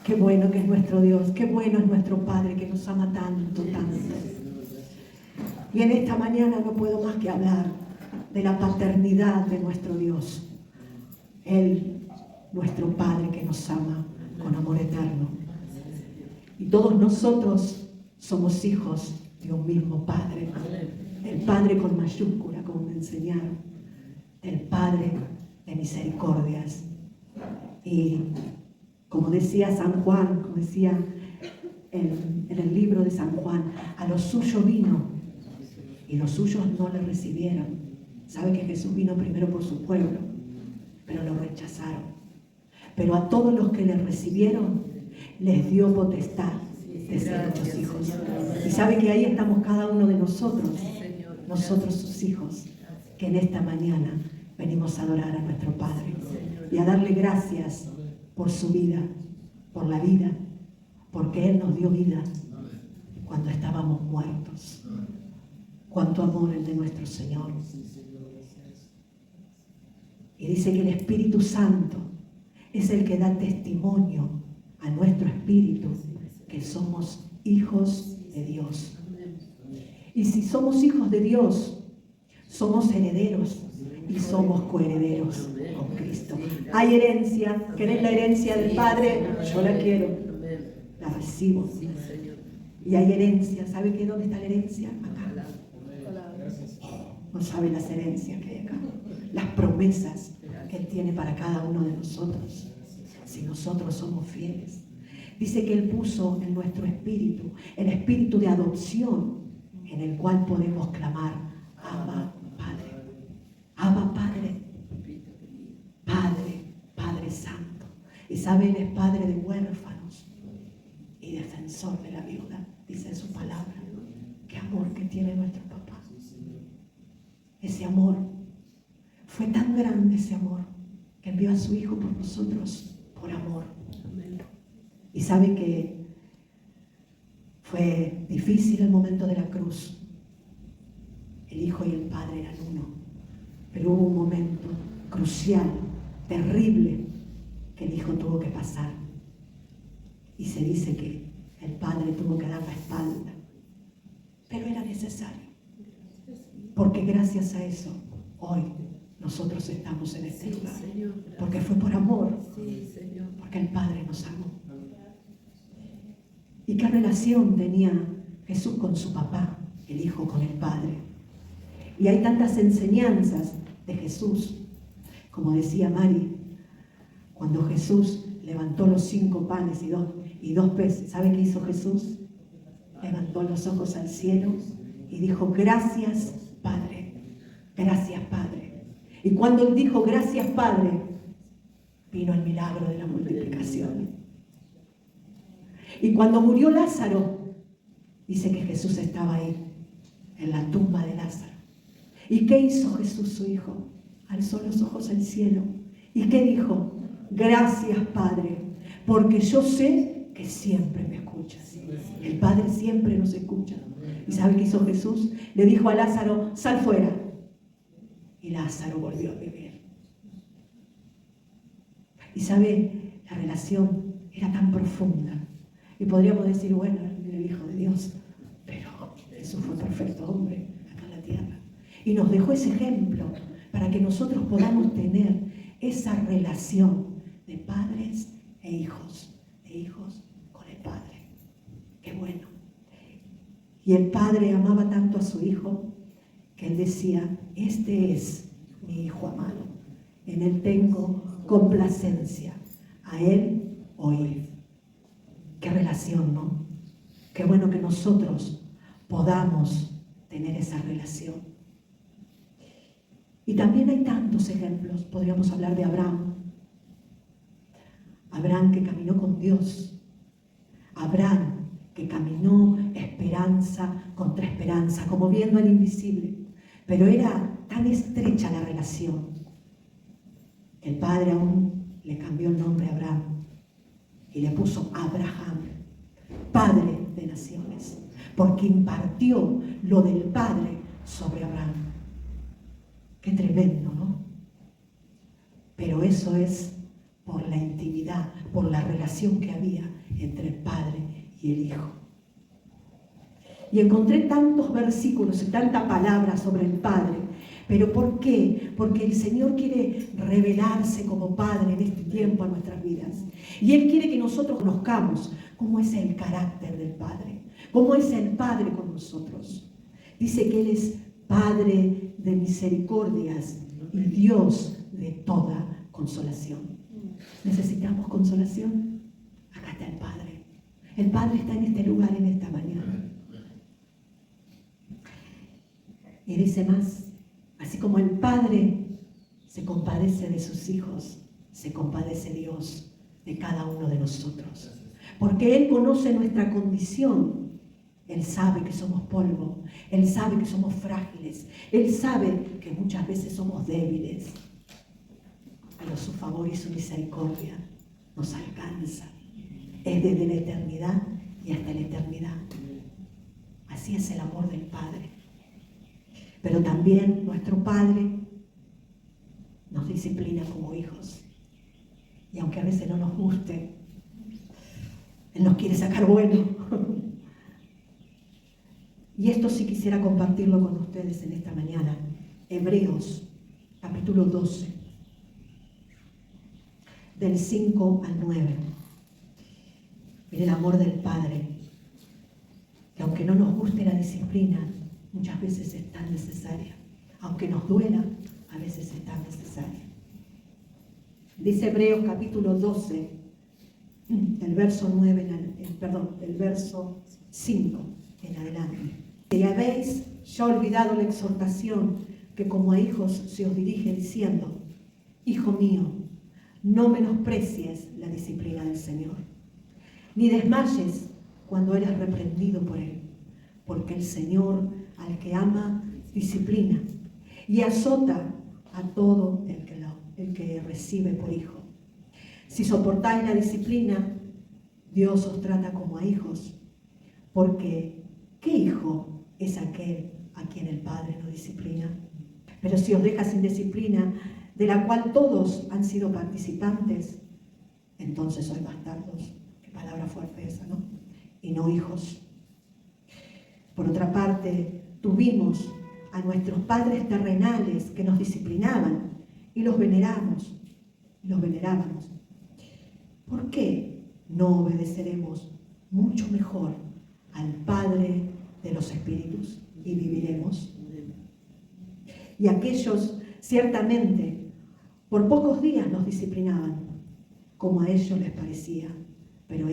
Qué bueno que es nuestro Dios, qué bueno es nuestro Padre que nos ama tanto, tanto. Y en esta mañana no puedo más que hablar de la paternidad de nuestro Dios. Él, nuestro Padre que nos ama con amor eterno. Y todos nosotros somos hijos de un mismo Padre. El Padre con mayúscula, como me enseñaron. El Padre de misericordias. Y como decía San Juan, como decía en el libro de San Juan, a los suyos vino y los suyos no le recibieron. Sabe que Jesús vino primero por su pueblo, pero lo rechazaron. Pero a todos los que le recibieron, les dio potestad de ser hechos hijos. Y sabe que ahí estamos cada uno de nosotros, nosotros sus hijos, que en esta mañana venimos a adorar a nuestro Padre y a darle gracias por su vida, por la vida, porque Él nos dio vida cuando estábamos muertos. Cuánto amor el de nuestro Señor. Y dice que el Espíritu Santo es el que da testimonio a nuestro espíritu que somos hijos de Dios. Y si somos hijos de Dios, somos herederos y somos coherederos con Cristo. Hay herencia. ¿Querés la herencia del Padre? Yo la quiero. La recibo. Y hay herencia. ¿Sabe qué? ¿Dónde está la herencia? Acá. No sabe las herencias que hay acá. Las promesas que Él tiene para cada uno de nosotros. Si nosotros somos fieles. Dice que Él puso en nuestro espíritu el espíritu de adopción en el cual podemos clamar: Abba, Padre. Abba, Padre. Padre, Padre Santo. Y sabe, Él es Padre de huérfanos y defensor de la viuda. Dice en su palabra. Qué amor que tiene nuestro papá. Ese amor, fue tan grande ese amor, que envió a su Hijo por nosotros, por amor. Y sabe que fue difícil el momento de la cruz. El Hijo y el Padre eran uno. Pero hubo un momento crucial, terrible, que el Hijo tuvo que pasar. Y se dice que el Padre tuvo que dar la espalda. Pero era necesario. Porque gracias a eso, hoy nosotros estamos en este lugar. Porque fue por amor. Porque el Padre nos amó. ¿Y qué relación tenía Jesús con su papá, el Hijo con el Padre? Y hay tantas enseñanzas de Jesús. Como decía Mari, cuando Jesús levantó los 5 panes y 2 peces, ¿sabe qué hizo Jesús? Levantó los ojos al cielo y dijo: gracias, Padre, gracias, Padre. Y cuando Él dijo gracias, Padre, vino el milagro de la multiplicación. Y cuando murió Lázaro, dice que Jesús estaba ahí, en la tumba de Lázaro. ¿Y qué hizo Jesús, su Hijo? Alzó los ojos al cielo. ¿Y qué dijo? Gracias, Padre, porque yo sé que siempre me escuchas. El Padre siempre nos escucha. ¿Y sabe qué hizo Jesús? Le dijo a Lázaro: sal fuera. Y Lázaro volvió a vivir. Y sabe, la relación era tan profunda. Y podríamos decir: bueno, era el Hijo de Dios. Pero Jesús fue perfecto hombre acá en la tierra. Y nos dejó ese ejemplo para que nosotros podamos tener esa relación de padres e hijos. De hijos con el Padre. Qué bueno. Y el Padre amaba tanto a su Hijo que Él decía: este es mi Hijo amado, en Él tengo complacencia, a Él oíd. Qué relación, ¿no? Qué bueno que nosotros podamos tener esa relación. Y también hay tantos ejemplos. Podríamos hablar de Abraham. Abraham que caminó con Dios. Abraham que caminó esperanza contra esperanza, como viendo al invisible. Pero era tan estrecha la relación. El Padre aún le cambió el nombre a Abraham y le puso Abraham, Padre de naciones, porque impartió lo del Padre sobre Abraham. Qué tremendo, ¿no? Pero eso es por la intimidad, por la relación que había entre el Padre y el Hijo. Y encontré tantos versículos y tanta palabra sobre el Padre. ¿Pero por qué? Porque el Señor quiere revelarse como Padre en este tiempo a nuestras vidas. Y Él quiere que nosotros conozcamos cómo es el carácter del Padre, cómo es el Padre con nosotros. Dice que Él es Padre de misericordias y Dios de toda consolación. ¿Necesitamos consolación? Acá está el Padre. El Padre está en este lugar en esta mañana. Y dice más, así como el Padre se compadece de sus hijos, se compadece Dios de cada uno de nosotros. Porque Él conoce nuestra condición. Él sabe que somos polvo. Él sabe que somos frágiles. Él sabe que muchas veces somos débiles. Pero su favor y su misericordia nos alcanza. Es desde la eternidad y hasta la eternidad. Así es el amor del Padre. Pero también nuestro Padre nos disciplina como hijos. Y aunque a veces no nos guste, Él nos quiere sacar bueno. Y esto sí quisiera compartirlo con ustedes en esta mañana. Hebreos, capítulo 12, del 5 al 9. Mire el amor del Padre, que aunque no nos guste la disciplina, muchas veces es tan necesaria. Aunque nos duela, a veces es tan necesaria. Dice Hebreos capítulo 12, el verso 9, el verso 5 en adelante. Y habéis ya olvidado la exhortación que como a hijos se os dirige diciendo: Hijo mío, no menosprecies la disciplina del Señor, ni desmayes cuando eres reprendido por Él, porque el Señor al que ama disciplina y azota a todo el que recibe por hijo. Si soportáis la disciplina, Dios os trata como a hijos, porque ¿qué hijo es aquel a quien el Padre no disciplina? Pero si os deja sin disciplina, de la cual todos han sido participantes, entonces sois bastardos. Qué palabra fuerte esa, ¿no? Y no hijos. Por otra parte, tuvimos a nuestros padres terrenales que nos disciplinaban y los venerábamos. ¿Por qué no obedeceremos mucho mejor al Padre de los Espíritus y viviremos? Y aquellos ciertamente por pocos días nos disciplinaban, como a ellos les parecía, pero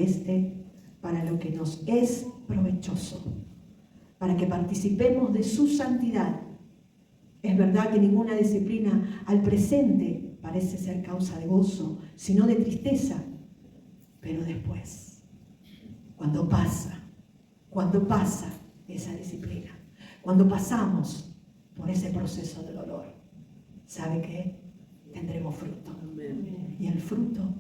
para lo que nos es provechoso, para que participemos de su santidad. Es verdad que ninguna disciplina al presente parece ser causa de gozo, sino de tristeza, pero después, cuando pasa esa disciplina, cuando pasamos por ese proceso de dolor, ¿sabe qué? Tendremos fruto. Y el fruto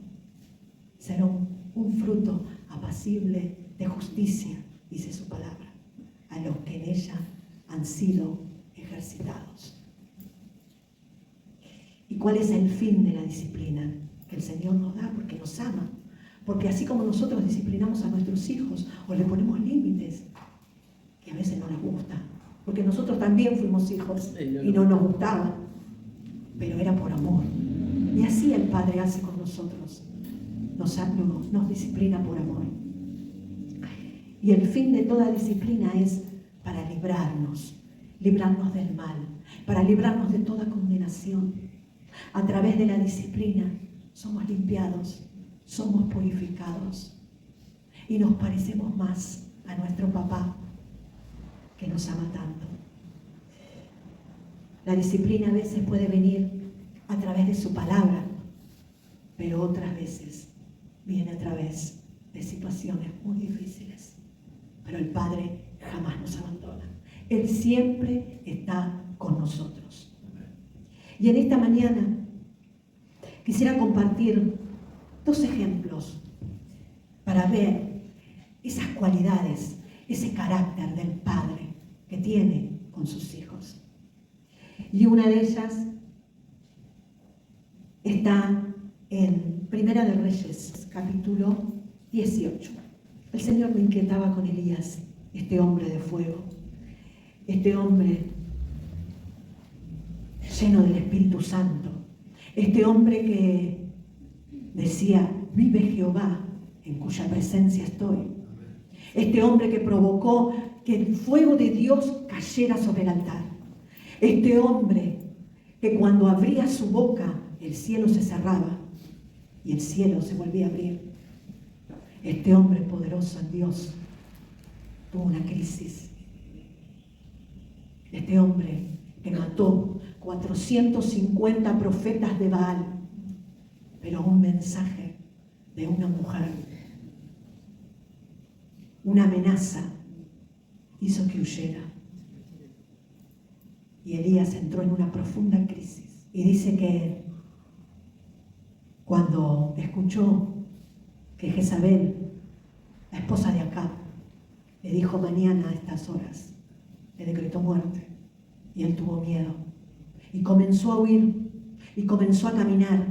será un fruto apacible de justicia, dice su palabra, a los que en ella han sido ejercitados. ¿Y cuál es el fin de la disciplina? Que el Señor nos da porque nos ama. Porque así como nosotros disciplinamos a nuestros hijos o le ponemos límites, que a veces no nos gusta, porque nosotros también fuimos hijos y no nos gustaba, pero era por amor. Y así el Padre hace con nosotros, nos disciplina por amor. Y el fin de toda disciplina es para librarnos del mal, para librarnos de toda condenación. A través de la disciplina somos limpiados, somos purificados y nos parecemos más a nuestro papá que nos ama tanto. La disciplina a veces puede venir a través de su palabra, pero otras veces viene a través de situaciones muy difíciles. Pero el Padre jamás nos abandona. Él siempre está con nosotros. Y en esta mañana quisiera compartir 2 ejemplos para ver esas cualidades, ese carácter del Padre que tiene con sus hijos. Y una de ellas está en Primera de Reyes, capítulo 18. El Señor me inquietaba con Elías, este hombre de fuego, este hombre lleno del Espíritu Santo, este hombre que decía, vive Jehová, en cuya presencia estoy. Este hombre que provocó que el fuego de Dios cayera sobre el altar. Este hombre que cuando abría su boca, el cielo se cerraba y el cielo se volvía a abrir. Este hombre poderoso en Dios tuvo una crisis. Este hombre que mató 450 profetas de Baal, pero un mensaje de una mujer, una amenaza, hizo que huyera. Y Elías entró en una profunda crisis. Y dice que cuando escuchó que Jezabel, la esposa de Acab, le dijo mañana a estas horas, le decretó muerte, y él tuvo miedo y comenzó a huir y comenzó a caminar,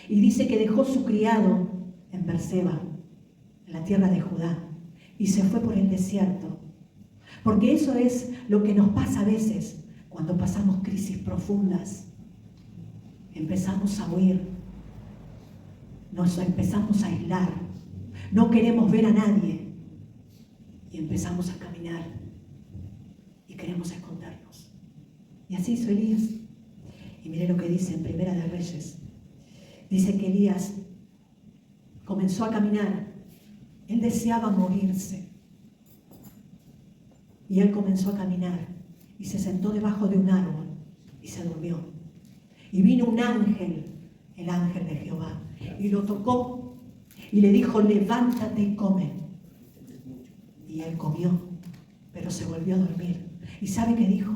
y dice que dejó su criado en Berseba, en la tierra de Judá, y se fue por el desierto, porque eso es lo que nos pasa a veces cuando pasamos crisis profundas. Empezamos a huir, nos empezamos a aislar, no queremos ver a nadie y empezamos a caminar y queremos escondernos. Y así hizo Elías. Y mire lo que dice en Primera de Reyes. Dice que Elías comenzó a caminar. Él deseaba morirse. Y él comenzó a caminar y se sentó debajo de un árbol y se durmió. Y vino un ángel, el ángel de Jehová, y lo tocó y le dijo, levántate y come. Y él comió, pero se volvió a dormir. ¿Y sabe qué dijo?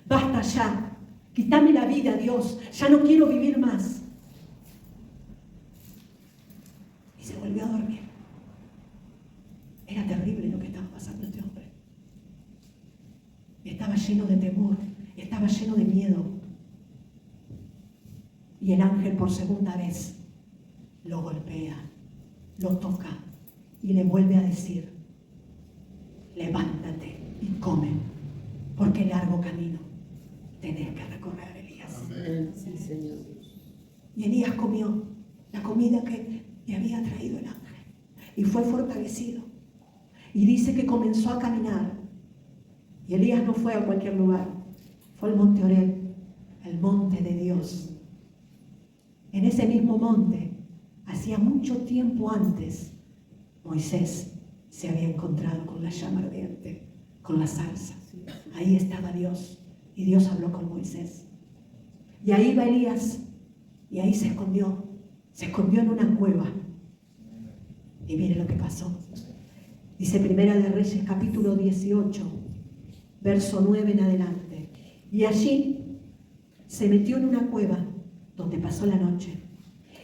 Basta ya, quítame la vida, Dios, ya no quiero vivir más. Y se volvió a dormir. Era terrible lo que estaba pasando este hombre. Estaba lleno de temor, estaba lleno de miedo. Y el ángel por segunda vez lo golpea, lo toca y le vuelve a decir, levántate y come, porque largo camino tenés que recorrer, Elías. Amén. Sí, Señor. Y Elías comió la comida que le había traído el ángel y fue fortalecido. Y dice que comenzó a caminar. Y Elías no fue a cualquier lugar, fue al monte Oreb, el monte de Dios. En ese mismo monte, hacía mucho tiempo antes, Moisés se había encontrado con la llama ardiente, con la zarza. Ahí estaba Dios, y Dios habló con Moisés. Y ahí va Elías, y ahí se escondió en una cueva. Y mire lo que pasó. Dice Primera de Reyes, capítulo 18, verso 9 en adelante. Y allí se metió en una cueva donde pasó la noche.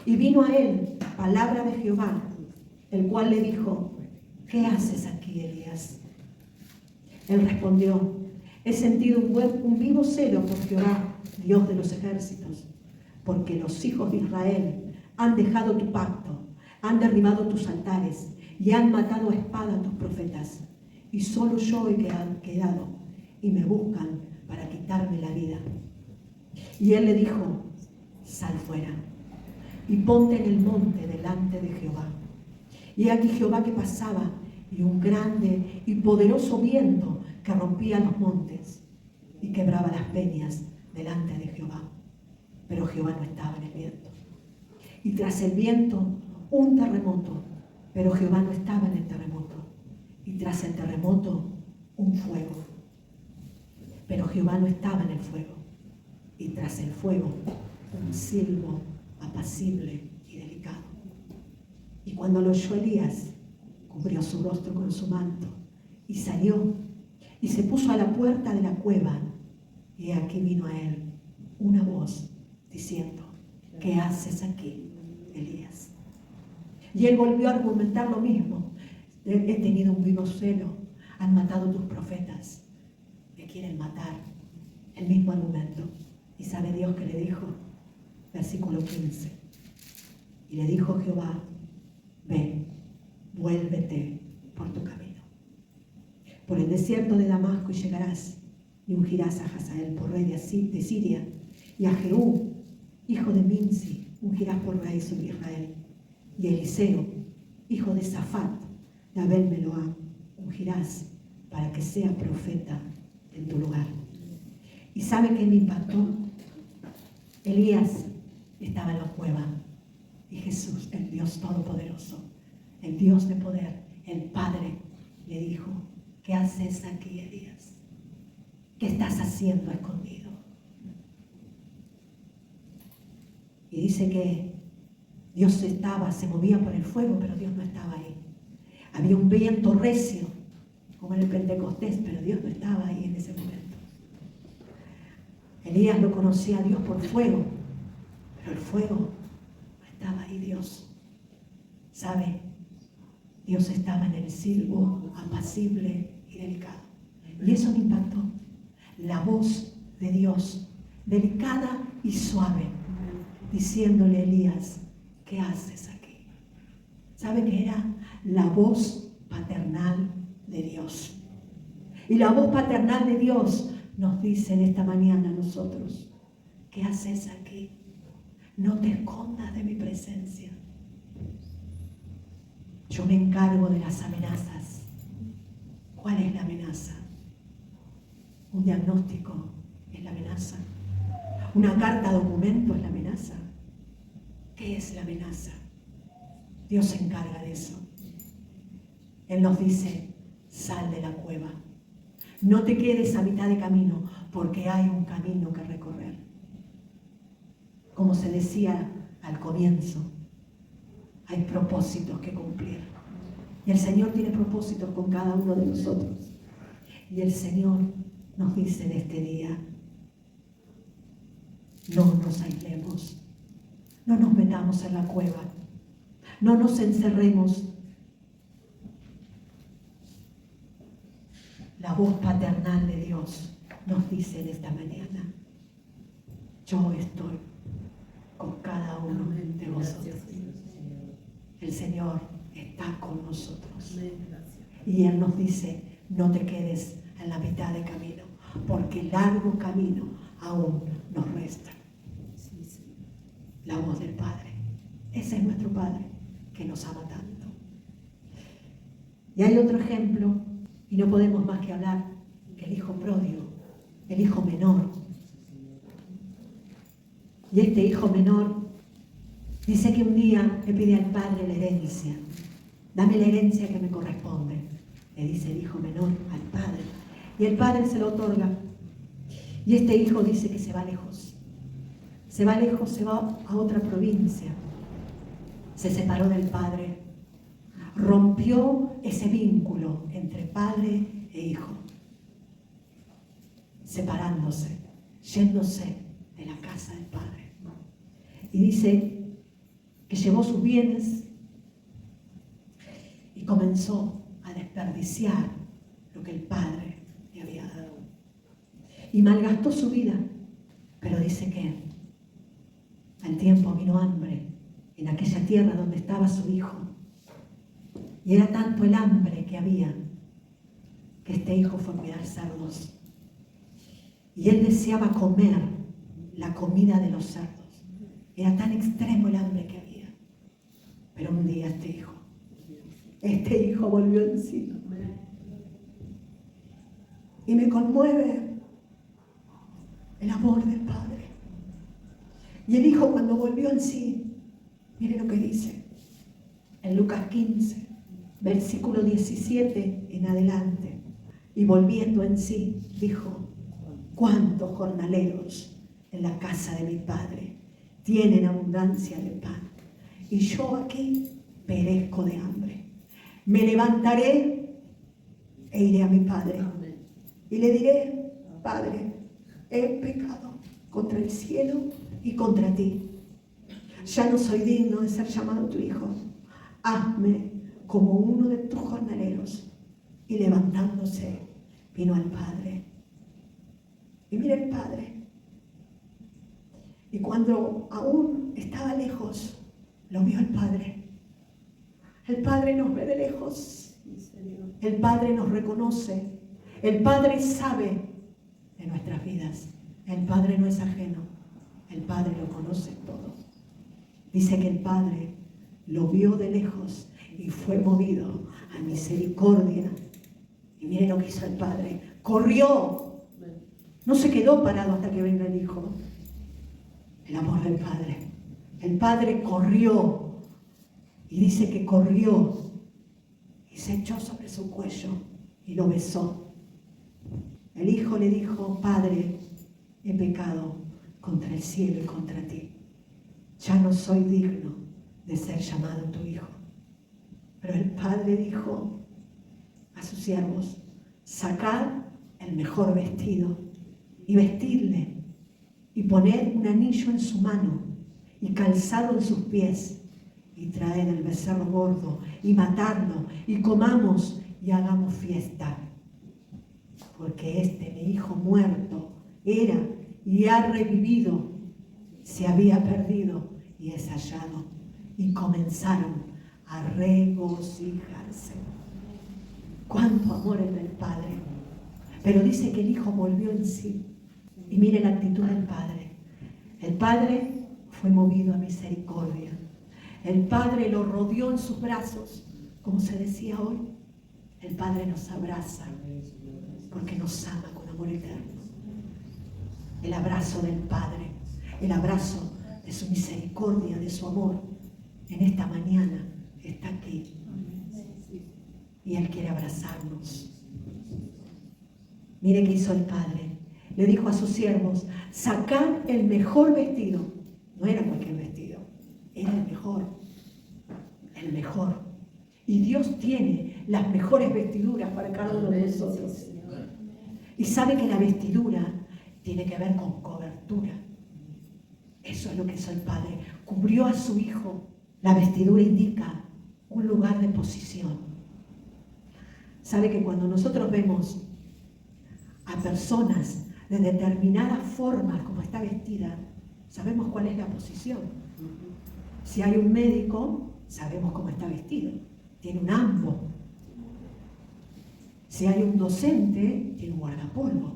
Y vino a él palabra de Jehová, el cual le dijo, ¿qué haces aquí, Elías? Él respondió, he sentido un vivo celo por Jehová, Dios de los ejércitos, porque los hijos de Israel han dejado tu pacto, han derribado tus altares y han matado a espada a tus profetas. Y solo yo he quedado y me buscan para quitarme la vida. Y él le dijo, sal fuera y ponte en el monte delante de Jehová. Y aquí Jehová que pasaba, y un grande y poderoso viento que rompía los montes y quebraba las peñas delante de Jehová. Pero Jehová no estaba en el viento. Y tras el viento, un terremoto, pero Jehová no estaba en el terremoto. Y tras el terremoto, un fuego, pero Jehová no estaba en el fuego. Y tras el fuego, un silbo apacible y delicado. Y cuando lo oyó Elías, cubrió su rostro con su manto y salió y se puso a la puerta de la cueva. Y aquí vino a él una voz diciendo, ¿qué haces aquí, Elías? Y él volvió a argumentar lo mismo. He tenido un vivo celo, han matado tus profetas, me quieren matar. El mismo argumento. ¿Y sabe Dios qué le dijo? Versículo 15. Y le dijo Jehová, ve, vuélvete por tu camino. Por el desierto de Damasco y llegarás, y ungirás a Hazael por rey de Siria, y a Jehú, hijo de Minsi, ungirás por rey sobre Israel. Y a Eliseo, hijo de Safat, de Abel Meloam, ungirás para que sea profeta en tu lugar. ¿Y sabe qué me impactó? Elías estaba en la cueva y Jesús, el Dios Todopoderoso, el Dios de poder, el Padre, le dijo, ¿qué haces aquí, Elías? ¿Qué estás haciendo escondido? Y dice que Dios se movía por el fuego, pero Dios no estaba ahí. Había un viento recio, como en el Pentecostés, pero Dios no estaba ahí en ese momento. Elías lo conocía a Dios por fuego, pero el fuego no estaba ahí Dios. ¿Sabe? Dios estaba en el silbo apacible y delicado. Y eso me impactó. La voz de Dios, delicada y suave, diciéndole a Elías, ¿qué haces aquí? ¿Sabe qué era? La voz paternal de Dios. Y la voz paternal de Dios nos dice en esta mañana a nosotros, ¿qué haces aquí? No te escondas de mi presencia. Yo me encargo de las amenazas. ¿Cuál es la amenaza? Un diagnóstico es la amenaza. Una carta documento es la amenaza. ¿Qué es la amenaza? Dios se encarga de eso. Él nos dice, sal de la cueva. No te quedes a mitad de camino, porque hay un camino que recorrer. Como se decía al comienzo, hay propósitos que cumplir. Y el Señor tiene propósitos con cada uno de nosotros. Y el Señor nos dice en este día, no nos aislemos, no nos metamos en la cueva, no nos encerremos. La voz paternal de Dios nos dice en esta mañana, yo estoy con cada uno de vosotros. El Señor está con nosotros. Y Él nos dice, no te quedes en la mitad de camino, porque largo camino aún nos resta. La voz del Padre. Ese es nuestro Padre que nos ama tanto. Y hay otro ejemplo, y no podemos más que hablar, que el hijo pródigo, el hijo menor. Y este hijo menor dice que un día le pide al padre la herencia. Dame la herencia que me corresponde, le dice el hijo menor al padre. Y el padre se lo otorga. Y este hijo dice que se va lejos. Se va lejos, se va a otra provincia. Se separó del padre. Rompió ese vínculo entre padre e hijo. Separándose, yéndose de la casa del padre. Y dice que llevó sus bienes y comenzó a desperdiciar lo que el padre le había dado. Y malgastó su vida, pero dice que al tiempo vino hambre en aquella tierra donde estaba su hijo. Y era tanto el hambre que había que este hijo fue a cuidar cerdos. Y él deseaba comer la comida de los cerdos. Era tan extremo el hambre que había. Pero un día este hijo volvió en sí. Y me conmueve el amor del Padre. Y el hijo cuando volvió en sí, mire lo que dice en Lucas 15, versículo 17 en adelante. Y volviendo en sí, dijo, ¿cuántos jornaleros en la casa de mi Padre tienen abundancia de pan? Y yo aquí perezco de hambre. Me levantaré e iré a mi Padre. Y le diré, Padre, he pecado contra el cielo y contra ti. Ya no soy digno de ser llamado tu hijo. Hazme como uno de tus jornaleros. Y levantándose, vino al Padre. Y mira el Padre. Y cuando aún estaba lejos, Lo vio el Padre. El Padre nos ve de lejos. El Padre nos reconoce. El Padre sabe de nuestras vidas. El Padre no es ajeno. El Padre lo conoce todo. Dice que el Padre lo vio de lejos y fue movido a misericordia. Y miren lo que hizo el Padre. Corrió. No se quedó parado hasta que venga el Hijo. El amor del Padre. El Padre corrió. Y dice que corrió y se echó sobre su cuello y lo besó. El Hijo le dijo: Padre, he pecado contra el cielo y contra ti. Ya no soy digno de ser llamado tu Hijo. Pero el Padre dijo a sus siervos: sacad el mejor vestido y vestidle, y poned un anillo en su mano y calzado en sus pies, y traed el becerro gordo y matadlo, y comamos y hagamos fiesta. Porque este mi hijo muerto era y ha revivido, se había perdido y es hallado. Y comenzaron a regocijarse. Cuánto amor es del Padre. Pero dice que el Hijo volvió en sí. Y mire la actitud del Padre. El Padre fue movido a misericordia. El Padre lo rodeó en sus brazos, como se decía hoy. El Padre nos abraza porque nos ama con amor eterno. El abrazo del Padre, el abrazo de su misericordia, de su amor, en esta mañana está aquí. Y Él quiere abrazarnos. Mire qué hizo el Padre. Le dijo a sus siervos: sacad el mejor vestido. No era cualquier vestido, era el mejor. El mejor. Y Dios tiene las mejores vestiduras para cada uno de nosotros. Y sabe que la vestidura tiene que ver con cobertura. Eso es lo que hizo el Padre. Cubrió a su Hijo. La vestidura indica un lugar de posición. Sabe que cuando nosotros vemos a personas de determinada forma como está vestida, sabemos cuál es la posición. Si hay un médico, sabemos cómo está vestido. Tiene un ambo. Si hay un docente, tiene un guardapolvo.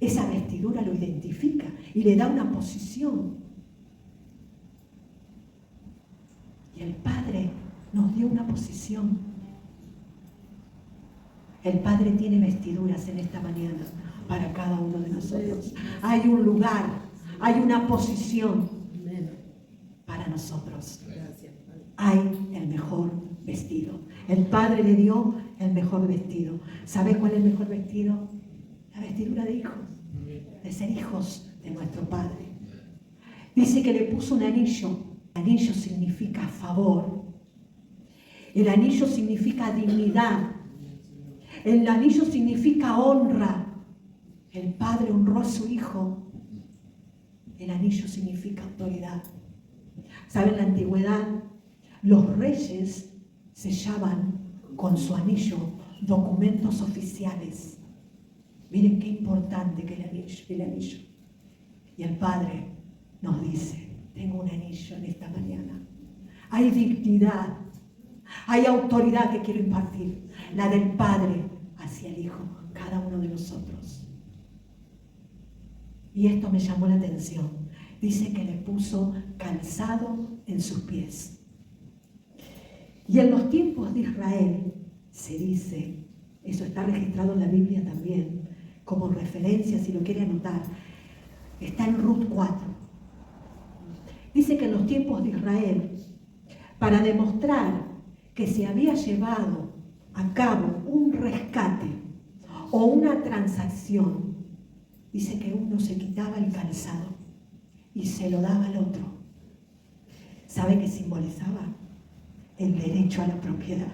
Esa vestidura lo identifica y le da una posición. Y el Padre nos dio una posición. El Padre tiene vestiduras en esta mañana para cada uno de nosotros. Hay un lugar, hay una posición para nosotros. Hay el mejor vestido. El Padre le dio el mejor vestido. ¿Sabe cuál es el mejor vestido? La vestidura de hijos, de ser hijos de nuestro Padre. Dice que le puso un anillo. Anillo significa favor. El anillo significa dignidad. El anillo significa honra. El Padre honró a su Hijo. El anillo significa autoridad. ¿Saben? En la antigüedad, los reyes sellaban con su anillo documentos oficiales. Miren qué importante que el anillo. Y el Padre nos dice: tengo un anillo en esta mañana. Hay dignidad, hay autoridad que quiero impartir. La del Padre hacia el Hijo, cada uno de nosotros. Y esto me llamó la atención. Dice que le puso calzado en sus pies. Y en los tiempos de Israel se dice, eso está registrado en la Biblia también, como referencia si lo quiere anotar, está en Ruth 4. Dice que en los tiempos de Israel, para demostrar que se había llevado a cabo un rescate o una transacción, dice que uno se quitaba el calzado y se lo daba al otro. ¿Sabe qué simbolizaba? El derecho a la propiedad.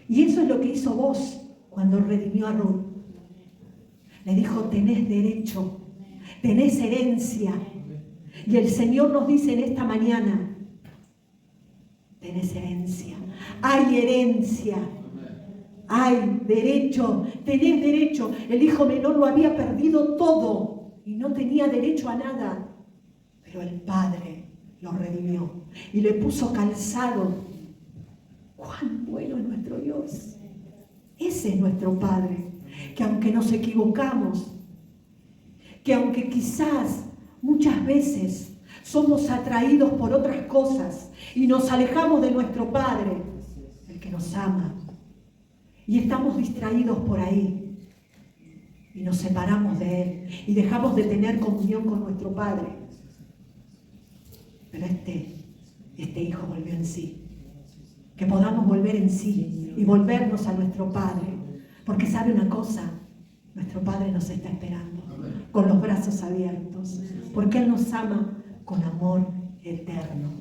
Y eso es lo que hizo vos cuando redimió a Ruth. Le dijo: tenés derecho, tenés herencia. Y el Señor nos dice en esta mañana: tenés herencia, hay herencia, hay derecho, tenés derecho. El hijo menor lo había perdido todo y no tenía derecho a nada, pero el Padre lo redimió y le puso calzado. ¡Cuán bueno es nuestro Dios! Ese es nuestro Padre, que aunque nos equivocamos, que aunque quizás muchas veces somos atraídos por otras cosas y nos alejamos de nuestro Padre, el que nos ama, y estamos distraídos por ahí y nos separamos de Él y dejamos de tener comunión con nuestro Padre. Pero este Hijo volvió en sí. Que podamos volver en sí y volvernos a nuestro Padre. Porque sabe una cosa, nuestro Padre nos está esperando con los brazos abiertos. Porque Él nos ama con amor eterno.